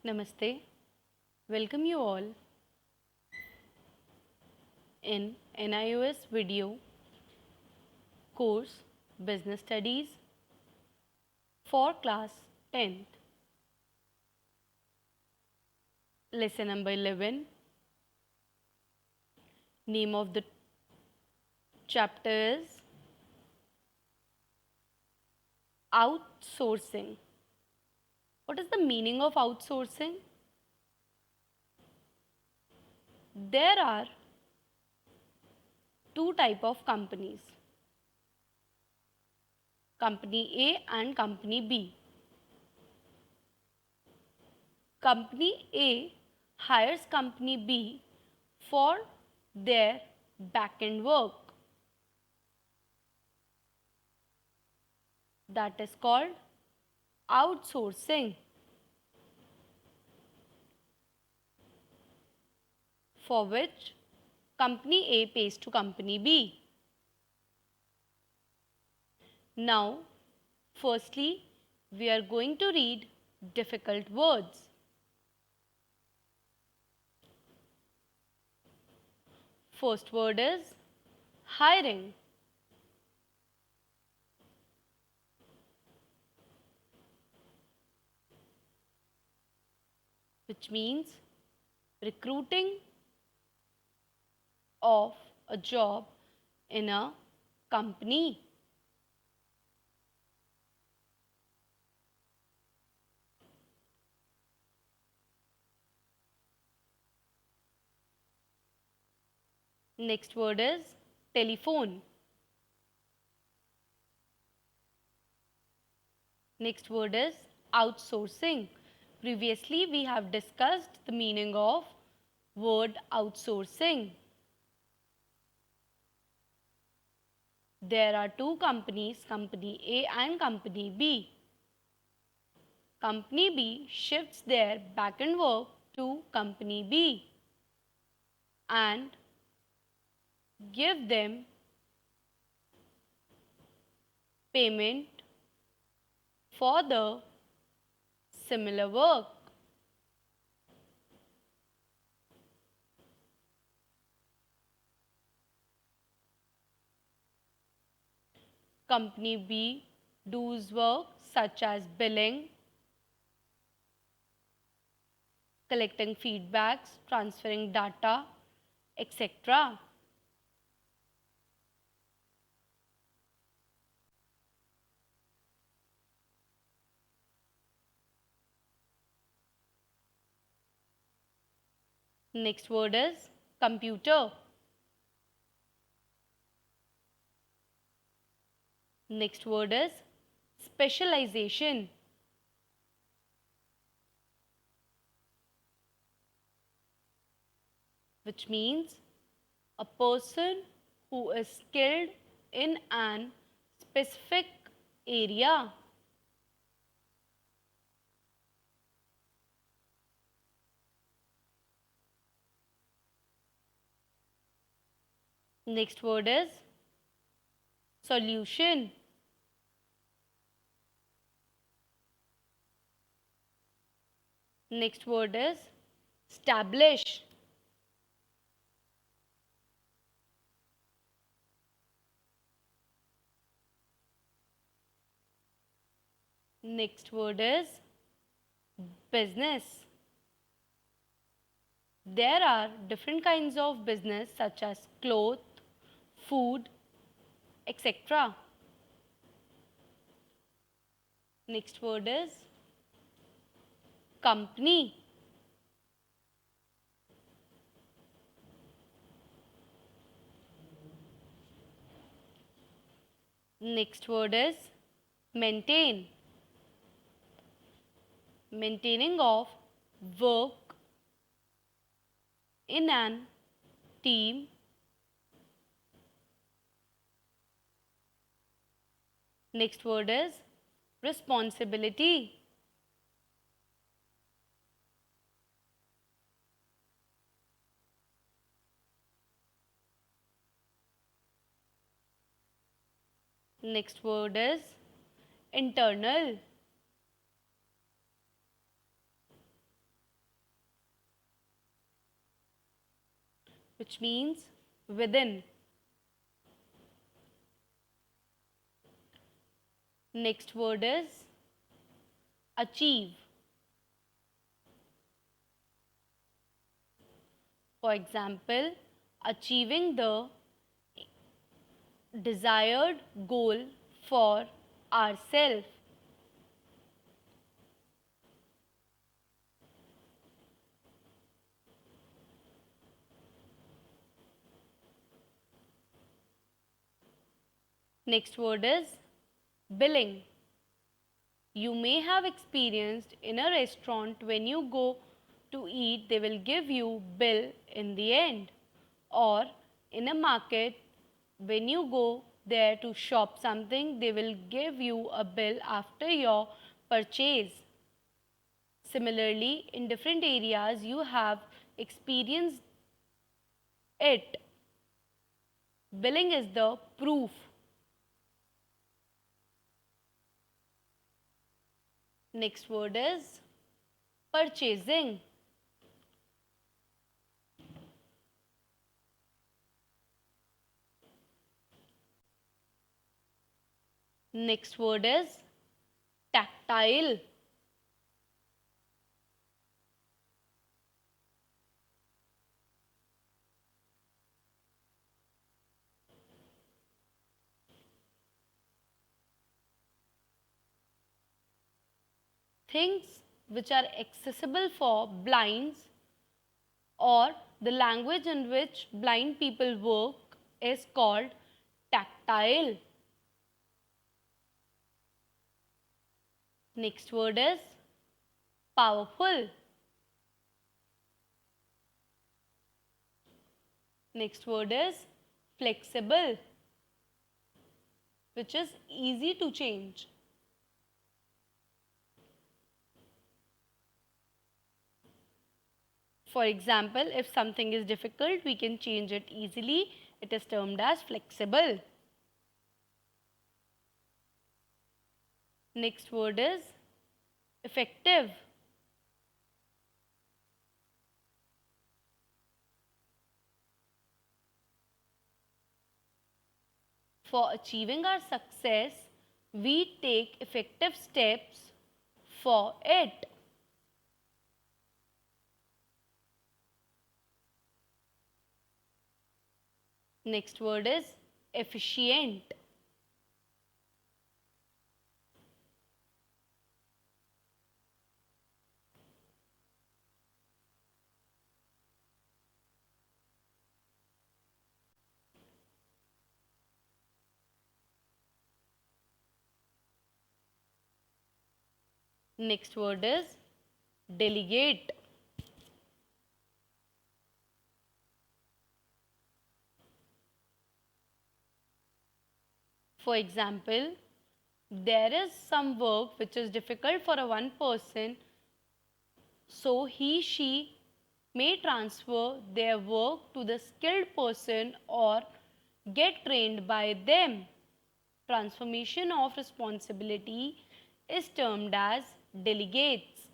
Namaste. Welcome you all in NIOS video course Business Studies for class 10th. Lesson number 11. Name of the chapter is outsourcing. What is the meaning of outsourcing? There are two type of companies, company A and company B. Company A hires company B for their back-end work. That is called outsourcing. For which company A pays to company B. Now, firstly, we are going to read difficult words. First word is hiring. Which means recruiting of a job in a company. Next word is telephone. Next word is outsourcing. Previously, we have discussed the meaning of word outsourcing. There are two companies, company A and company B. Company B shifts their back-end work to company B and give them payment for the similar work. Company B does work such as billing, collecting feedbacks, transferring data, etc. Next word is computer. Next word is specialization. Which means a person who is skilled in an specific area. Next word is solution. Next word is establish. Next word is business. There are different kinds of business such as cloth, food, etc. Next word is company. Next word is maintain. Maintaining of work in an team. Next word is responsibility. Next word is internal. which means within. Next word is achieve. For example, achieving the desired goal for ourselves. Next word is billing. You may have experienced in a restaurant when you go to eat, they will give you bill in the end. Or in a market, when you go there to shop something, they will give you a bill after your purchase. Similarly, in different areas, you have experienced it. Billing is the proof. Next word is purchasing. Next word is tactile. Things which are accessible for blinds or the language in which blind people work is called tactile. Next word is powerful. Next word is flexible, which is easy to change. For example, if something is difficult, we can change it easily. It is termed as flexible. Next word is effective. For achieving our success, we take effective steps for it. Next word is efficient. Next word is delegate. For example, there is some work which is difficult for a one person, so she may transfer their work to the skilled person or get trained by them. Transformation of responsibility is termed as delegates.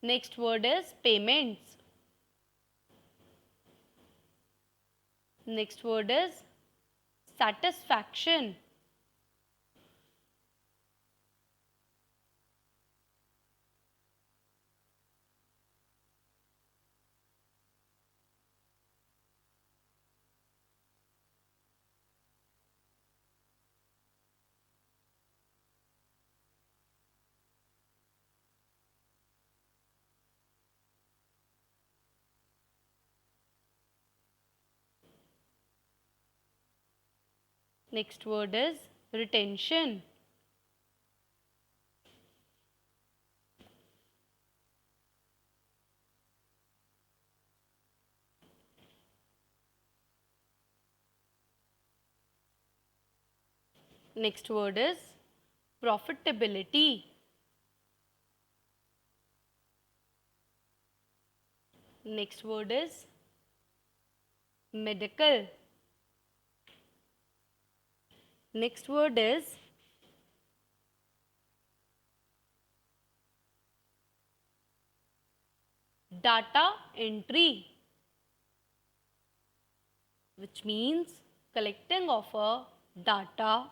Next word is payments. Next word is satisfaction. Next word is retention. Next word is profitability. Next word is medical. Next word is data entry, which means collecting of a data.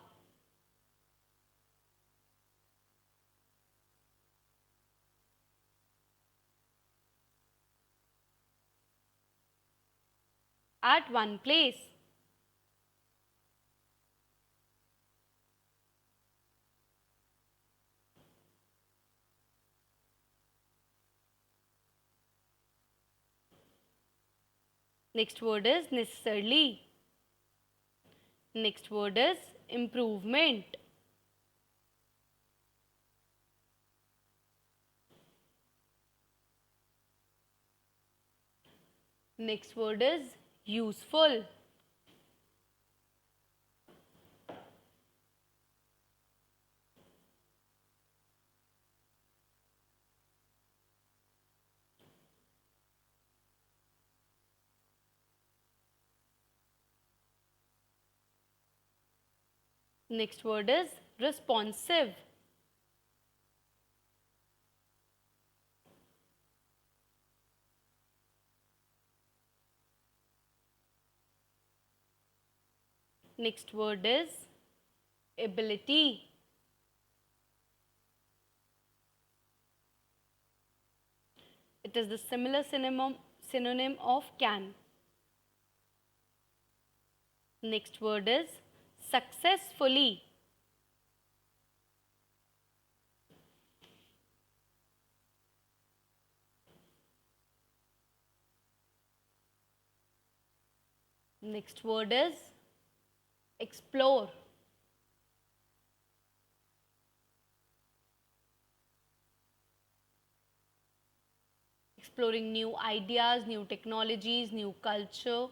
At one place. Next word is necessarily. Next word is improvement. Next word is useful. Next word is responsive. Next word is ability. It is the similar synonym of can. Next word is successfully. Next word is explore. Exploring new ideas, new technologies, new culture.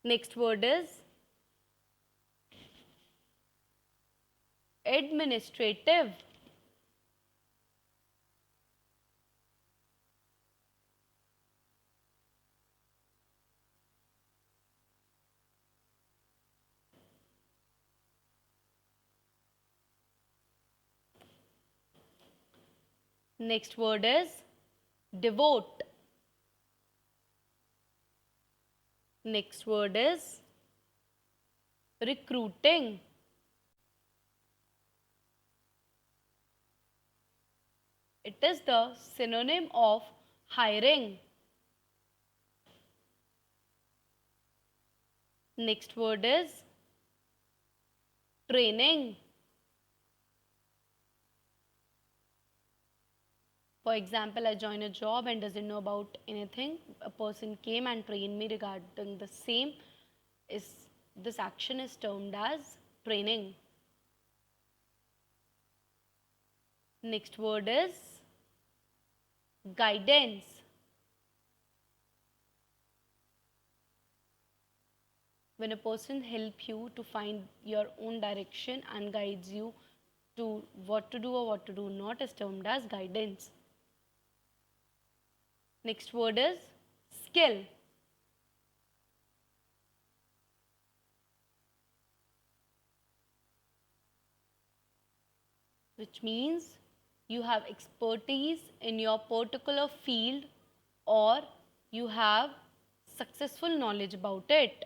Next word is administrative. Next word is devote. Next word is recruiting. It is the synonym of hiring. Next word is training. For example, I join a job and doesn't know about anything. A person came and trained me regarding the same. This action is termed as training. Next word is guidance. When a person helps you to find your own direction and guides you to what to do or what to do not is termed as guidance. Next word is skill. Which means you have expertise in your particular field or you have successful knowledge about it.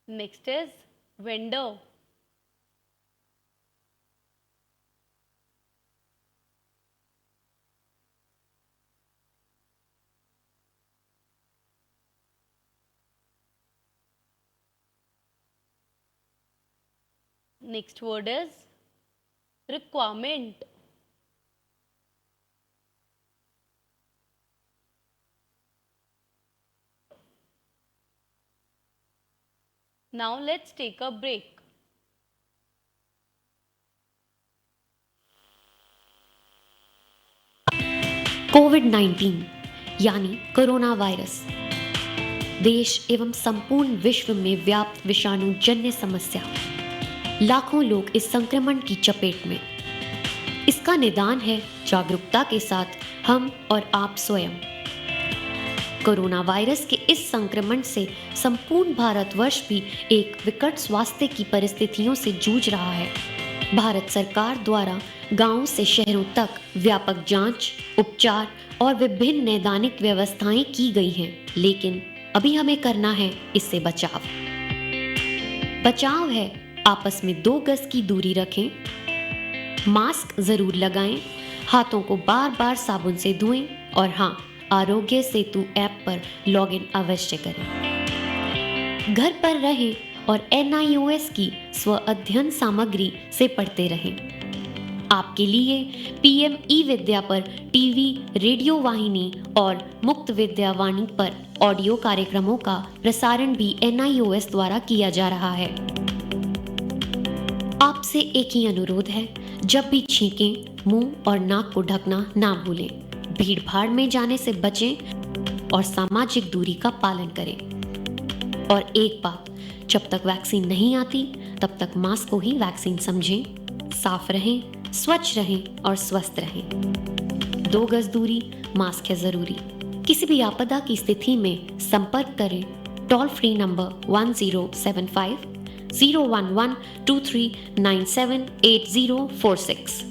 Next is vendor. Next word is requirement. Now let's take a break. कोविड-19 यानी corona virus देश एवं संपूर्ण विश्व में व्याप्त विषाणु जन्य समस्या। लाखों लोग इस संक्रमण की चपेट में। इसका निदान है जागरूकता के साथ हम और आप स्वयं। कोरोना वायरस के इस संक्रमण से संपूर्ण भारतवर्ष भी एक विकट स्वास्थ्य की परिस्थितियों से जूझ रहा है। भारत सरकार द्वारा गांव से शहरों तक व्यापक जांच, उपचार और विभिन्न नैदानिक व्यवस्थाएं की गई हैं, लेकिन अभी हमें करना है इससे बचाव। बचाव है आपस में 2 गज की दूरी रखें, मास्क जरूर लगाएं, हाथों को बार बार साबुन से धोएं और हाँ, आरोग्य सेतु ऐप पर लॉगिन अवश्य करें। घर पर रहें और NIOS की स्व अध्ययन सामग्री से पढ़ते रहें। आपके लिए PM ई-विद्या पर टीवी, रेडियो वाहिनी और मुक्त विद्या वाणी पर ऑडियो कार्यक्रमों का प्रसारण भी NIOS द्वारा किया जा रहा है। आपसे एक ही अनुरोध है, जब भी छींकें, मुंह और नाक को ढकना ना भूलें, भीड़ भाड़ में जाने से बचें और सामाजिक दूरी का पालन करें। और एक बात, जब तक वैक्सीन नहीं आती तब तक मास्क को ही वैक्सीन समझें। साफ रहें, स्वच्छ रहें और स्वस्थ रहें। 2 गज दूरी, मास्क है जरूरी। किसी भी आपदा की स्थिति में संपर्क करें टोल फ्री नंबर 1075 011 23978046।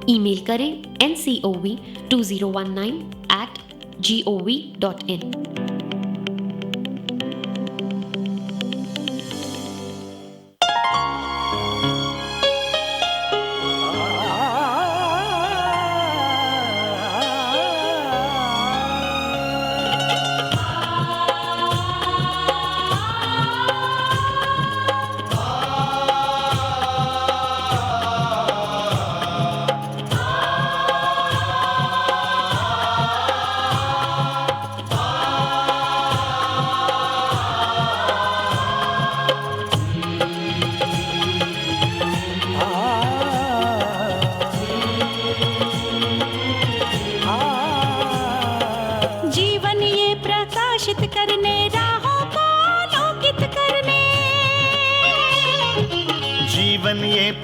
ईमेल करें ncov2019@gov.in।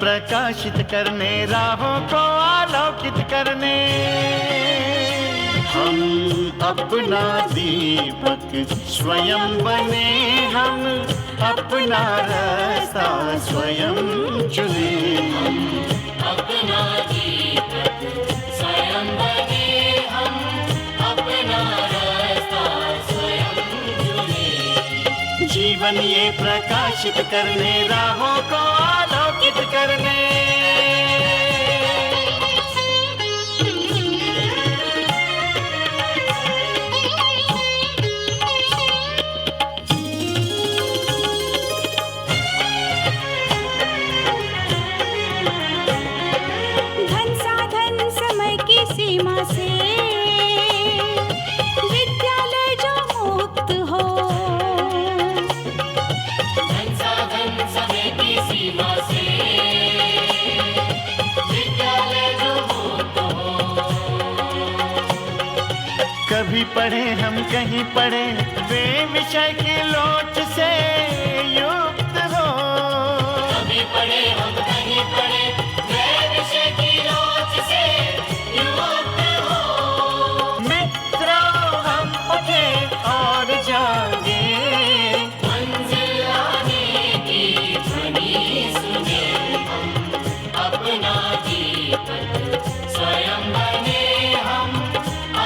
प्रकाशित करने, राहों को आलोकित करने, हम अपना दीपक स्वयं बने, हम अपना रास्ता स्वयं चुने। हम अपना दीपक स्वयं बने, हम अपना रास्ता स्वयं चुने। जीवन ये प्रकाशित करने, राहों को आलोकित करने। धन साधन समय की सीमा से विद्यालय जो मुक्त हो, धन साधन समय की सीमा से विद्यालय जो मुक्त हो। कभी पढ़े हम कहीं पढ़े, वे विषय की लोच से युक्त हो। कभी पढ़े हम कहीं पढ़े, वे विषय की लोच से युक्त हो। मित्रों हम उठे और जागे, मंजिल आने की ध्वनि सुने। हम अपना दीपक स्वयं बने, हम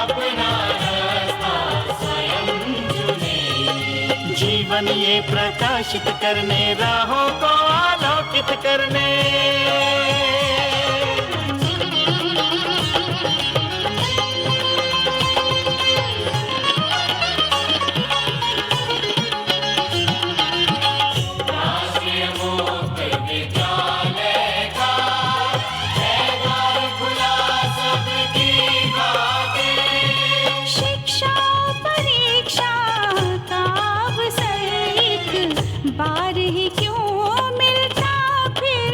अपना रास्ता स्वयं चुने। जीवन ये प्रकाशित करने, राहों को आलोकित करने। राष्ट्रीय मुक्त विद्यालय का द्वार खुला सबकी खातिर। शिक्षा परीक्षा का अवसर एक बार ही क्यों मिलता फिर।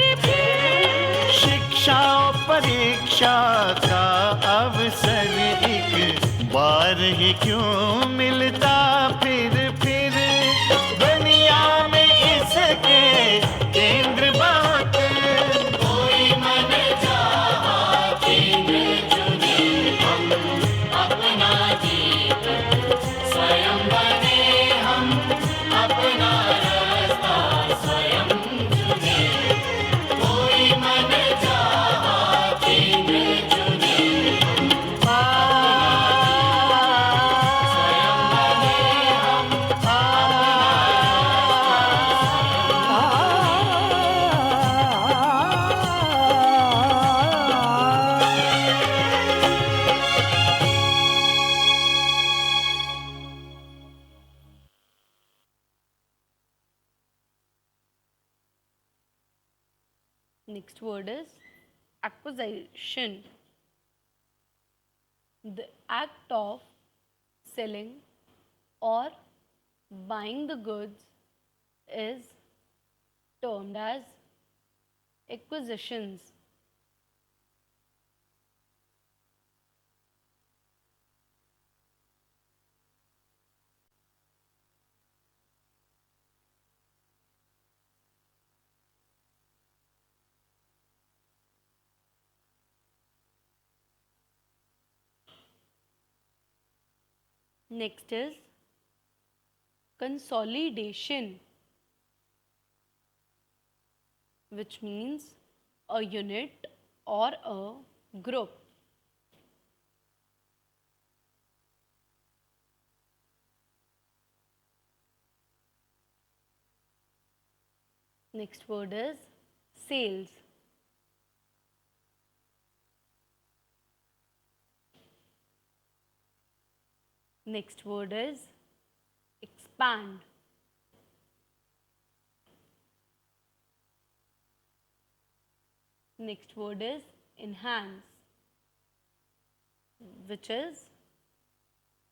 शिक्षा और परीक्षा का अवसर एक बार ही क्यों मिलता फिर। दुनिया में इसके केंद्र बात, कोई मन चाहा Next word is acquisition. The act of selling or buying the goods is termed as acquisitions. Next is consolidation, which means a unit or a group. Next word is sales. Next word is expand. Next word is enhance, which is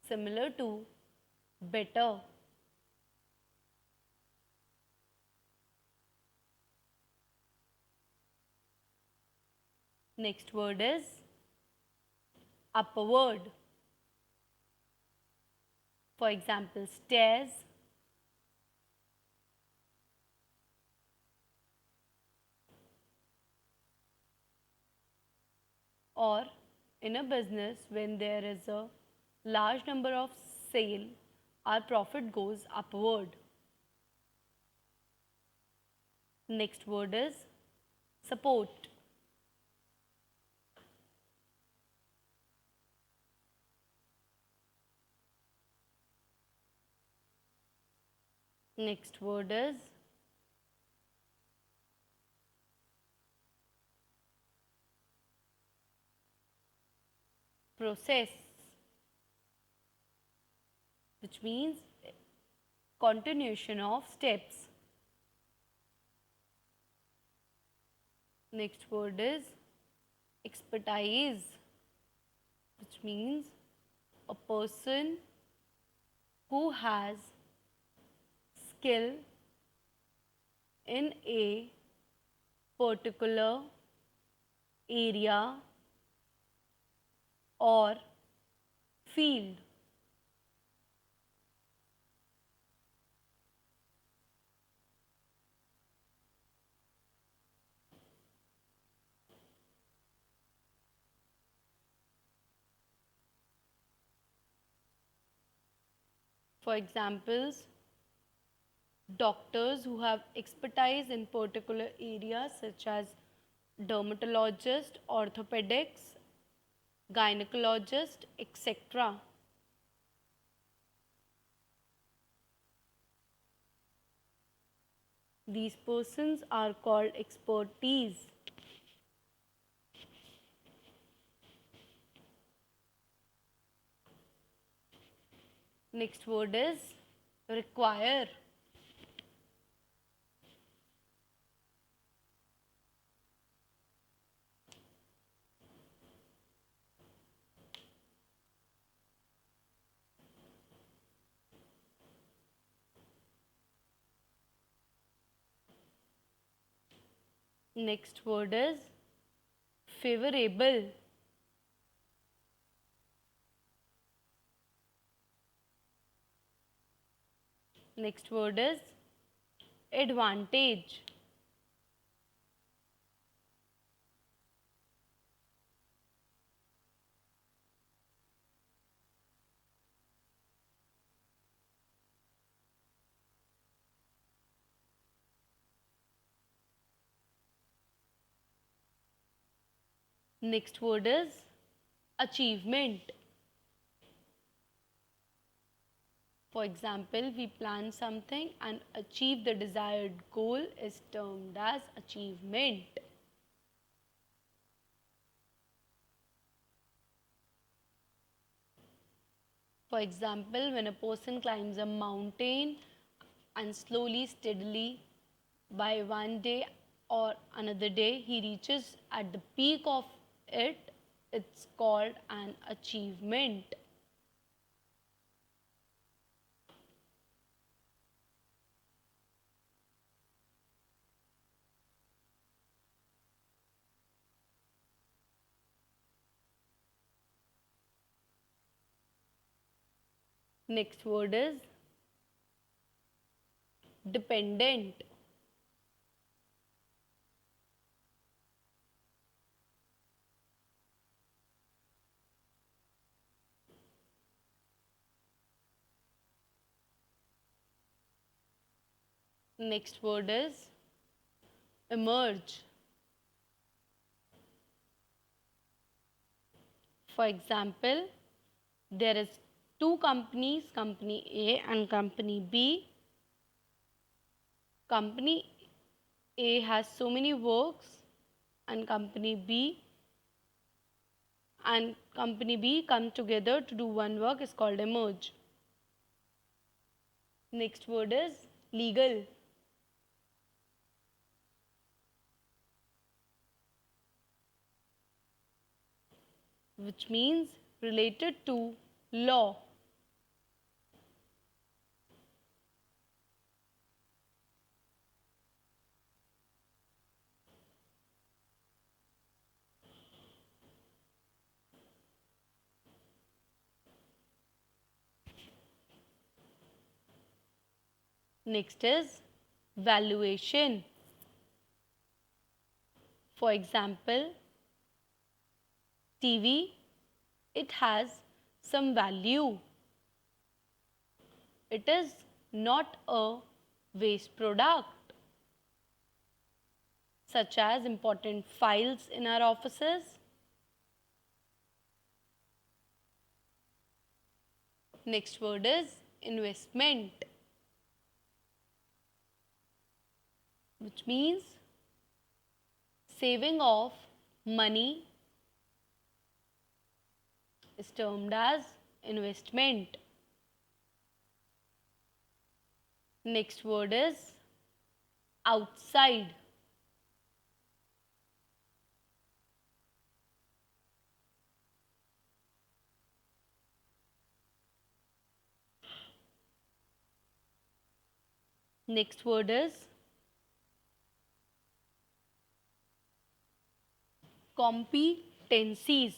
similar to better. Next word is upward. For example, stairs. Or in a business, when there is a large number of sale, our profit goes upward. Next word is support. Next word is process, which means continuation of steps. Next word is expertise, which means a person who has skill in a particular area or field. For examples, doctors who have expertise in particular areas such as dermatologist, orthopedics, gynecologist, etc. These persons are called expertise. Next word is require. Next word is favorable. Next word is advantage. Next word is achievement. For example, we plan something and achieve the desired goal is termed as achievement. For example, when a person climbs a mountain and slowly, steadily, by one day or another day he reaches at the peak of it, it's called an achievement. Next word is dependent. Next word is emerge. For example, there is two companies, company A and company B. Company A has so many works and company B come together to do one work is called a merge. Next word is legal. Which means related to law. Next is valuation. For example, TV, it has some value. It is not a waste product, such as important files in our offices. Next word is investment, which means saving of money is termed as investment. Next word is outside. Next word is competencies,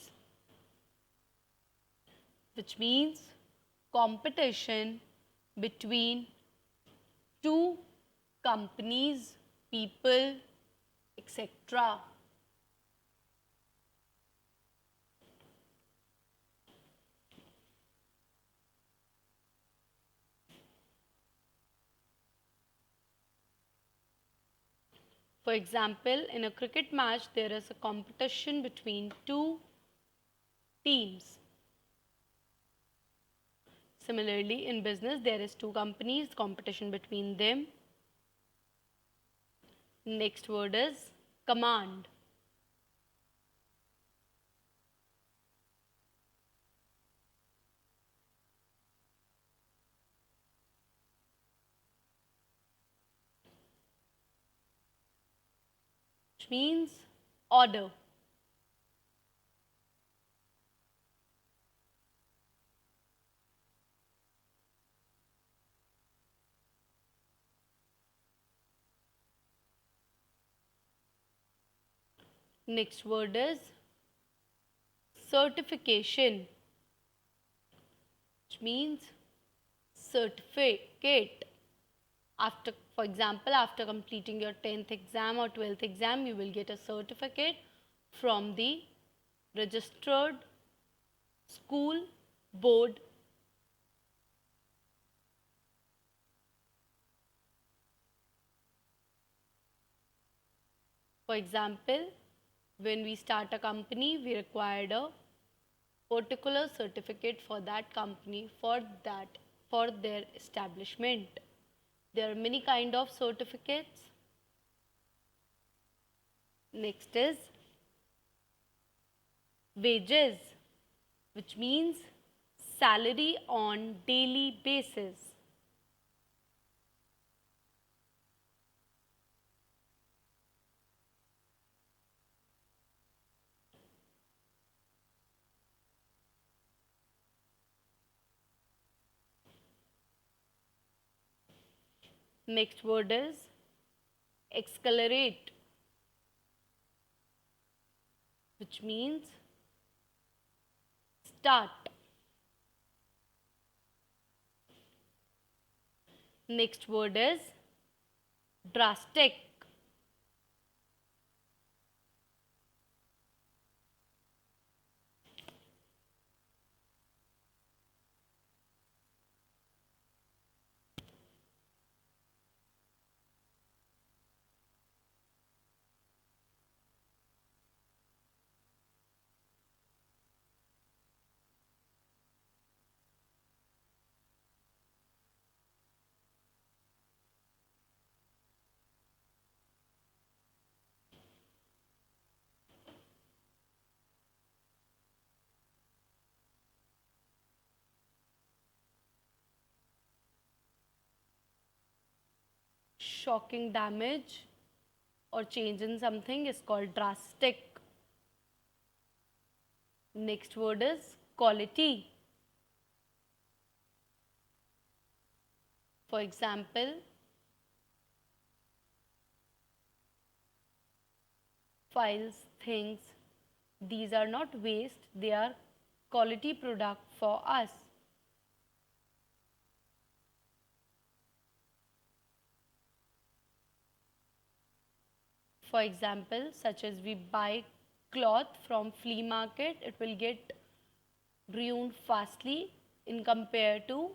which means competition between two companies, people, etc. For example, in a cricket match, there is a competition between two teams. Similarly, in business, there is two companies, competition between them. Next word is command. Which means order. Next word is certification, which means certificate. After, for example, after completing your 10th exam or 12th exam, you will get a certificate from the registered school board. For example, when we start a company, we required a particular certificate for that company, for their establishment. There are many kind of certificates. Next is wages, which means salary on daily basis. Next word is accelerate, which means start. Next word is drastic, shocking damage or change in something is called drastic. Next word is quality. For example, files, things, these are not waste, they are quality product for us. For example, such as we buy cloth from flea market, it will get ruined fastly in compare to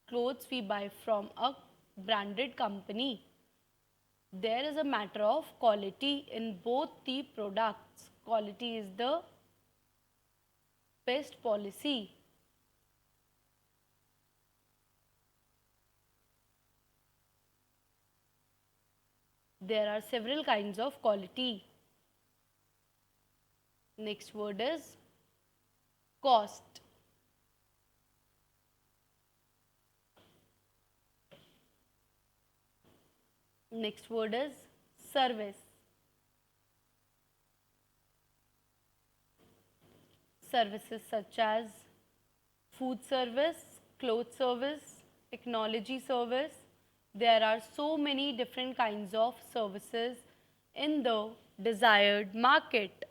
clothes we buy from a branded company. There is a matter of quality in both the products. Quality is the best policy. There are several kinds of quality. Next word is cost. Next word is service. Services such as food service, cloth service, technology service. There are so many different kinds of services in the desired market.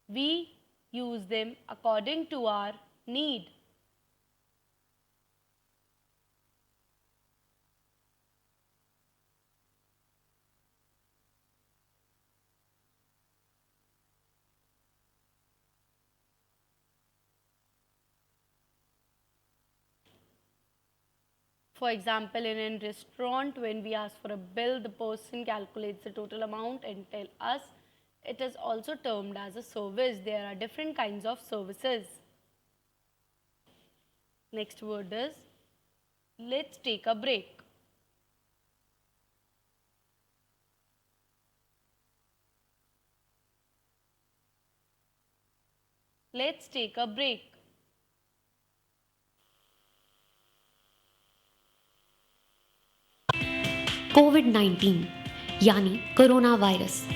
We use them according to our need. For example, in a restaurant, when we ask for a bill, the person calculates the total amount and tell us. It is also termed as a service. There are different kinds of services. Next word is let's take a break. Let's take a break. कोविड-19 यानी corona virus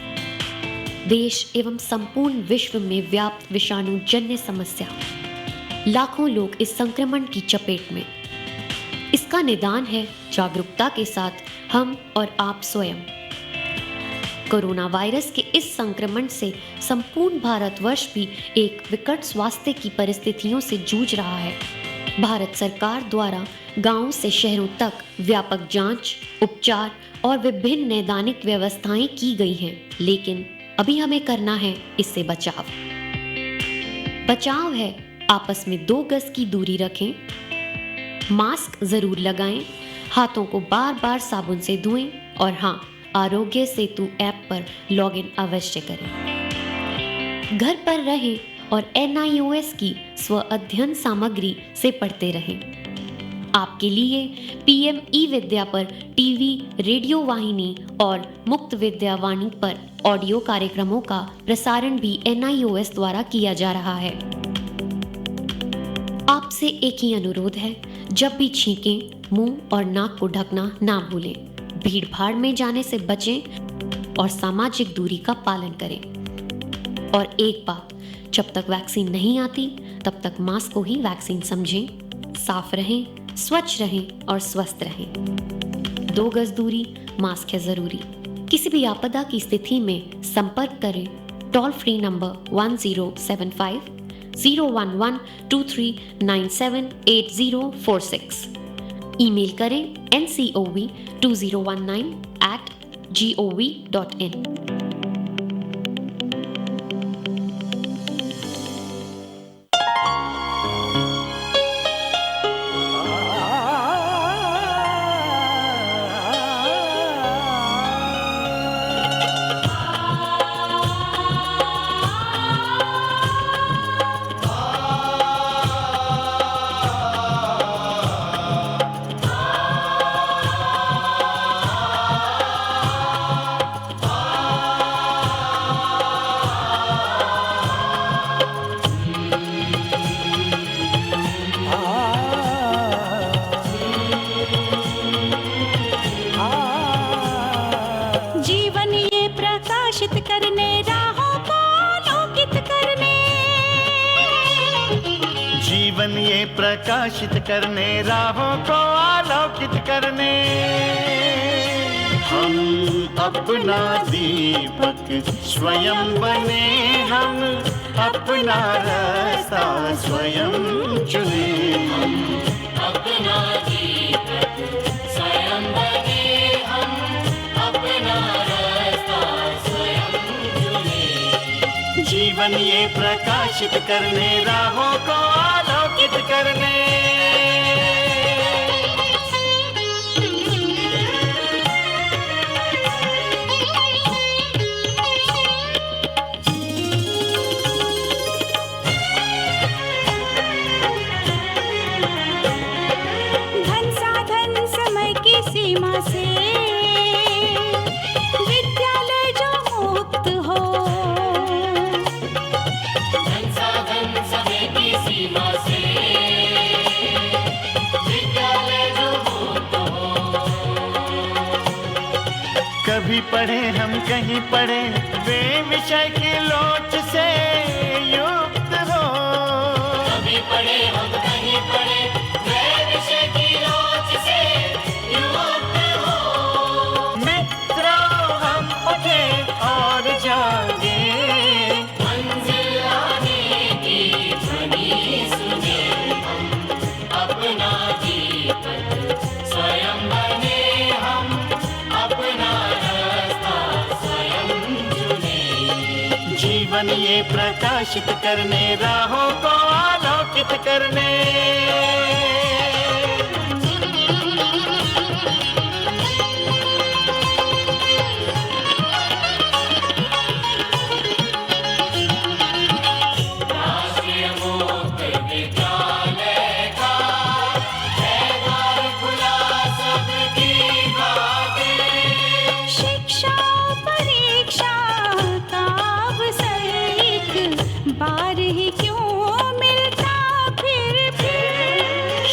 देश एवं संपूर्ण विश्व में व्याप्त विषाणु जन्य समस्या। लाखों लोग इस संक्रमण की चपेट में। इसका निदान है जागरूकता के साथ हम और आप स्वयं। कोरोना वायरस के इस संक्रमण से संपूर्ण भारतवर्ष भी एक विकट स्वास्थ्य की परिस्थितियों से जूझ रहा है। भारत सरकार द्वारा गांवों से शहरों तक व्यापक जांच, उपचार और विभिन्न नैदानिक व्यवस्थाएं की गई हैं, लेकिन अभी हमें करना है इससे बचाव। बचाव है आपस में 2 गज की दूरी रखें, मास्क जरूर लगाएं, हाथों को बार-बार साबुन से धोएं और हाँ, आरोग्य सेतु ऐप पर लॉगिन अवश्य करें। घर पर रहें और NIOS की स्व अध्ययन सामग्री से पढ़ते रहें। आपके लिए PM ई-विद्या पर टीवी, रेडियो वाहिनी और मुक्त विद्या वाणी पर ऑडियो कार्यक्रमों का प्रसारण भी NIOS द्वारा किया जा रहा है। आपसे एक ही अनुरोध है, जब भी छींकें, मुंह और नाक को ढकना ना भूलें। भीड़ भाड़ में जाने से बचें और सामाजिक दूरी का पालन करें। और एक बात, जब तक वैक्सीन नहीं आती तब तक मास्क को ही वैक्सीन समझें। साफ रहें, स्वच्छ रहें और स्वस्थ रहें। 2 गज दूरी, मास्क है जरूरी। किसी भी आपदा की स्थिति में संपर्क करें टोल फ्री नंबर 1075 011 23978046। ईमेल करें ncov2019@gov.in। जीवन ये प्रकाशित करने, राहों को आलोकित करने। जीवन ये प्रकाशित करने, राहों को आलोकित करने। हम अपना दीपक स्वयं बने, हम अपना रास्ता स्वयं चुने। अपना दीपक स्वयं बने, हम अपना रास्ता स्वयं चुने। जीवन ये प्रकाशित करने, राहों को आलोकित करने। धन साधन समय की सीमा से विद्यालय जो मुक्त हो। संसाधन समय की सीमा से विद्यालय जो मुक्त हो। कभी पढ़े हम कहीं पढ़े, वे विषय की लोच से युक्त हो। कभी पढ़े हम कहीं पढ़े, वे विषय की लोच से युक्त हो। मित्रों हम उठे और जागे, मंजिल आने की ध्वनि सुने। हम अपना दीपक स्वयं बने, हम अपना रास्ता स्वयं चुने। जीवन ये प्रकाशित करने, राहों को आलोकित करने। राष्ट्रीय मुक्त विद्यालय का है द्वार खुला सबकी बातें। शिक्षा परीक्षा का अवसर एक बार ही क्यों मिलता फिर।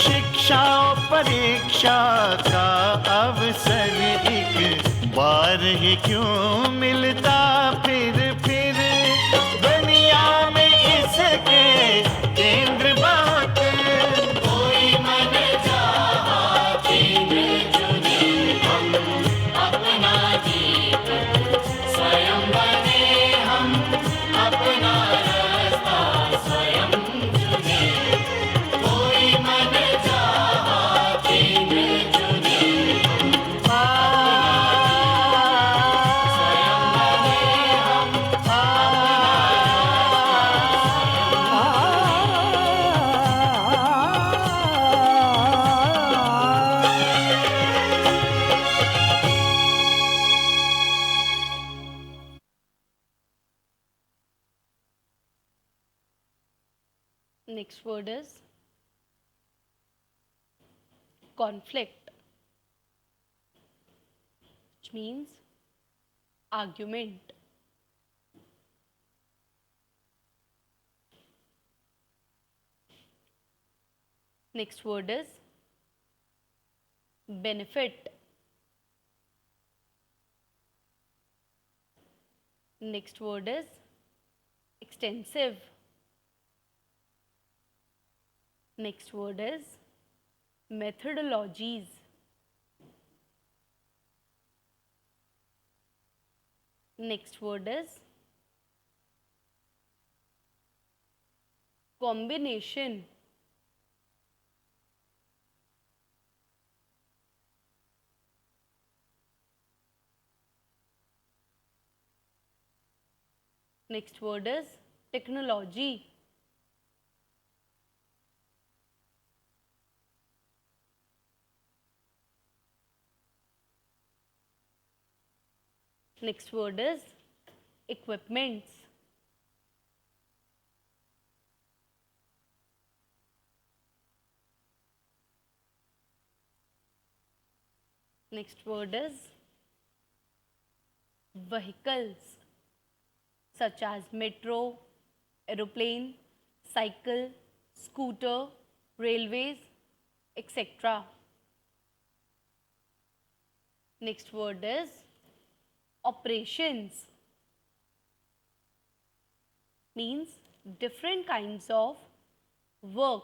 शिक्षा और परीक्षा का अवसर एक बार ही क्यों मिलता फिर। दुनिया में इसके केंद्र बात, कोई मन चाहा केंद्र चुने। हम अपना दीपक स्वयं बने, हम अपना रास्ता स्वयं चुने। कोई मन चाहा केंद्र चुने। स्वयं बने, हम Next word is conflict, which means argument. Next word is benefit. Next word is extensive. Next word is methodologies. Next word is combination. Next word is technology. Next word is equipments. Next word is vehicles such as metro, aeroplane, cycle, scooter, railways, etc. Next word is operations. Means different kinds of work.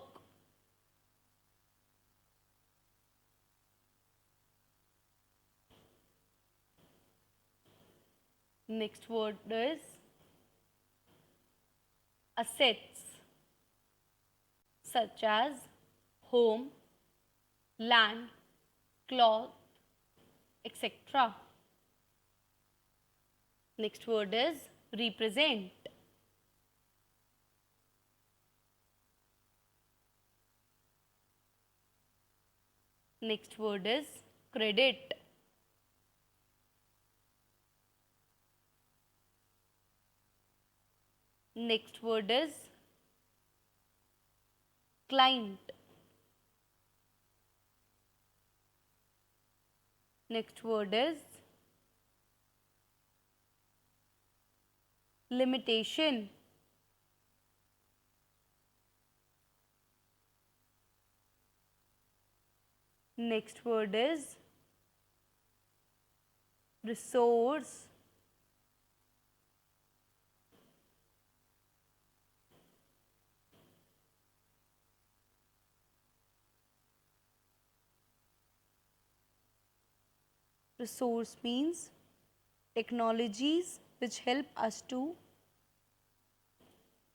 Next word is assets such as home, land, cloth, etc. Next word is represent. Next word is credit. Next word is client. Next word is limitation. Next word is resource. Resource means technologies which help us to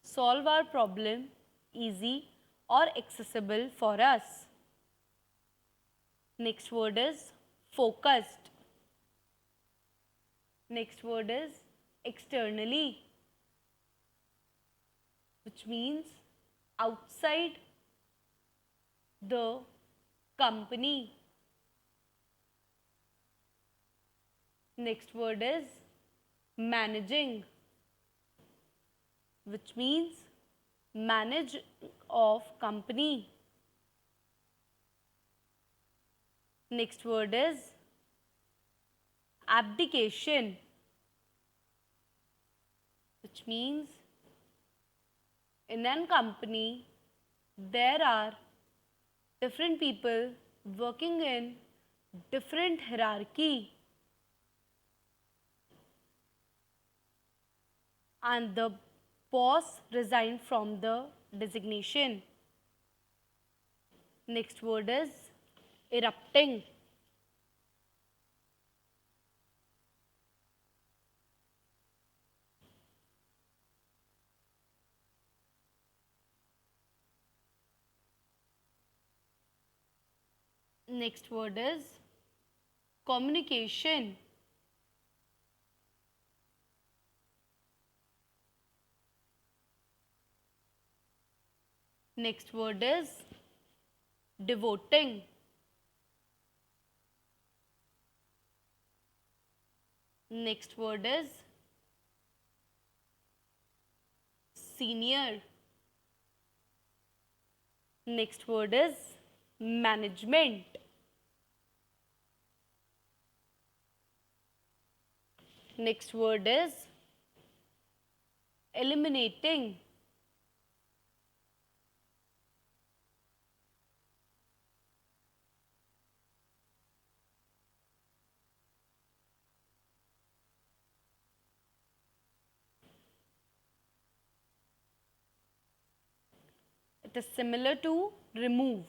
solve our problem easy or accessible for us. Next word is focused. Next word is externally, which means outside the company. Next word is managing, which means manage of company. Next word is abdication, which means in an company there are different people working in different hierarchy, and the boss resigned from the designation. Next word is erupting. Next word is communication. Next word is devoting. Next word is senior. Next word is management. Next word is eliminating. It is similar to remove.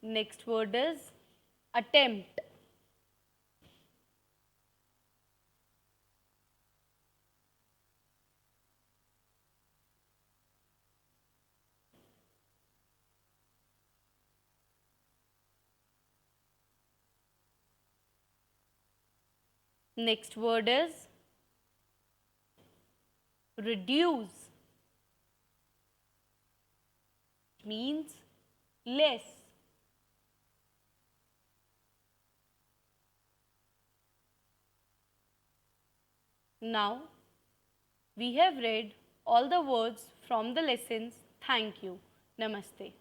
Next word is attempt. Next word is reduce. Means less. Now, we have read all the words from the lessons. Thank you. Namaste.